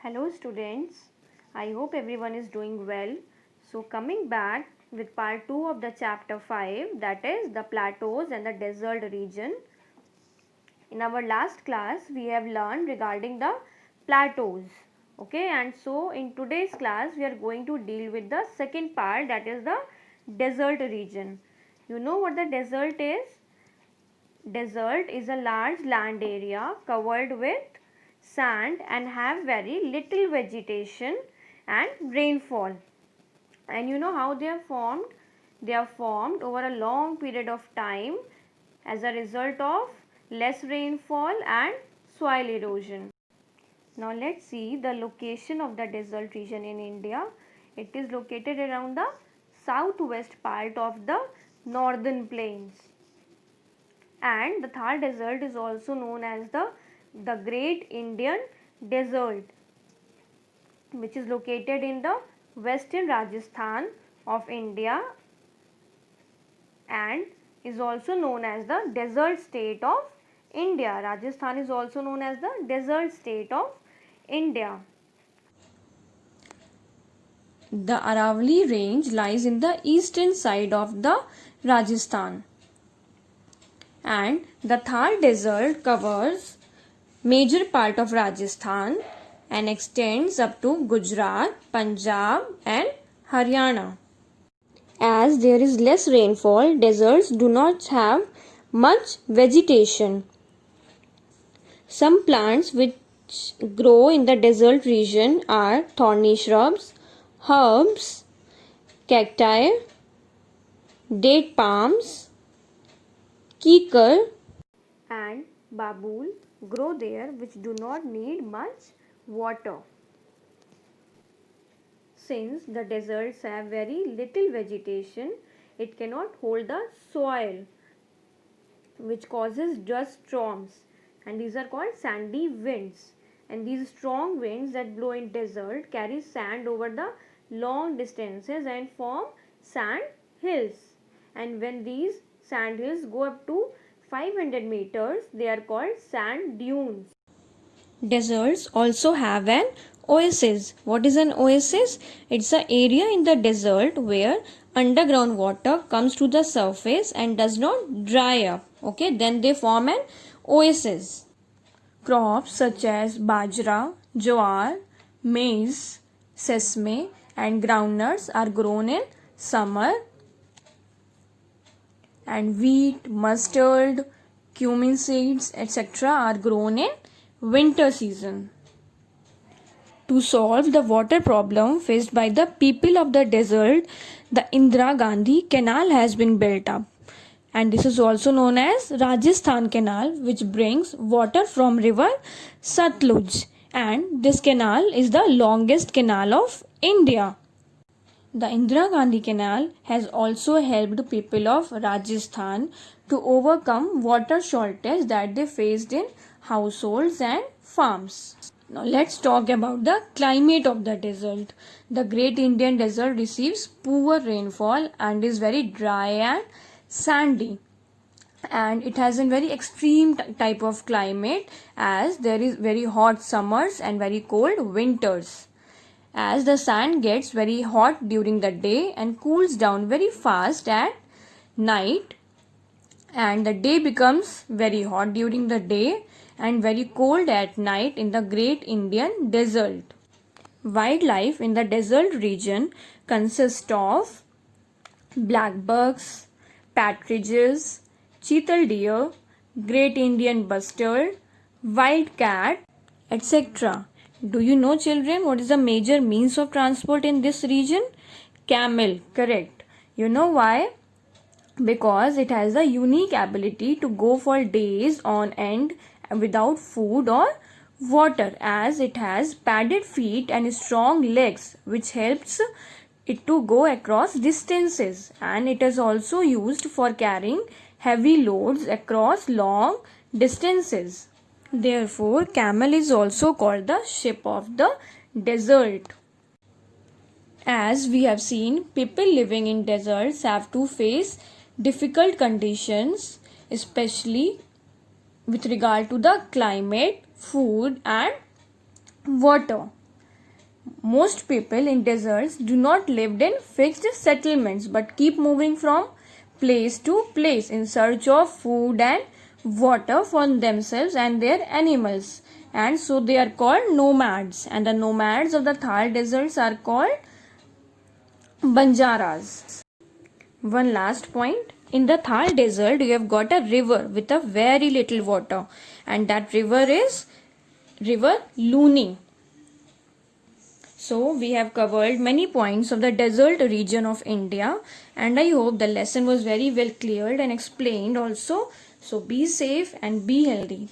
Hello students, I hope everyone is doing well. So coming back with part 2 of the chapter 5, that is the plateaus and the desert region. In our last class we have learned regarding the plateaus. Okay, and so in today's class we are going to deal with the second part, that is the desert region. You know what the desert is? Desert is a large land area covered with sand and have very little vegetation and rainfall. And you know how they are formed? They are formed over a long period of time as a result of less rainfall and soil erosion. Now let's see the location of the desert region in India. It is located around the southwest part of the northern plains. And the Thar desert is also known as the Great Indian Desert, which is located in the western Rajasthan of India and is also known as the desert state of India. Rajasthan is also known as the desert state of India. The Aravalli range lies in the eastern side of the Rajasthan, and the Thar desert covers major part of Rajasthan and extends up to Gujarat, Punjab and Haryana. As there is less rainfall, deserts do not have much vegetation. Some plants which grow in the desert region are thorny shrubs, herbs, cacti, date palms, kikar and babul grow there, which do not need much water. Since the deserts have very little vegetation, it cannot hold the soil, which causes dust storms, and these are called sandy winds. And these strong winds that blow in desert carry sand over the long distances and form sand hills. And when these sand hills go up to 500 meters, they are called sand dunes. Deserts also have an oasis. What is an oasis? It's an area in the desert where underground water comes to the surface and does not dry up. Okay, then they form an oasis. Crops such as bajra, jowar, maize, sesame and groundnuts are grown in summer, and wheat, mustard, cumin seeds, etc. are grown in winter season. To solve the water problem faced by the people of the desert, the Indira Gandhi Canal has been built up. And this is also known as Rajasthan Canal, which brings water from river Satluj. And this canal is the longest canal of India. The Indira Gandhi Canal has also helped people of Rajasthan to overcome water shortage that they faced in households and farms. Now let's talk about the climate of the desert. The Great Indian Desert receives poor rainfall and is very dry and sandy. And it has a very extreme type of climate, as there is very hot summers and very cold winters. As the sun gets very hot during the day and cools down very fast at night, and the day becomes very hot during the day and very cold at night in the Great Indian Desert. Wildlife in the desert region consists of blackbucks, partridges, cheetal deer, Great Indian bustard, wild cat, etc. Do you know, children, what is the major means of transport in this region? Camel, correct. You know why? Because it has a unique ability to go for days on end without food or water, as it has padded feet and strong legs, which helps it to go across distances, and it is also used for carrying heavy loads across long distances. Therefore, camel is also called the ship of the desert. As we have seen, people living in deserts have to face difficult conditions, especially with regard to the climate, food and water. Most people in deserts do not live in fixed settlements but keep moving from place to place in search of food and water for themselves and their animals. And so they are called nomads. And the nomads of the Thar deserts are called Banjaras. One last point. In the Thar desert, you have got a river with a very little water, and that river is River Luni. So, we have covered many points of the desert region of India, and I hope the lesson was very well cleared and explained also. So, be safe and be healthy.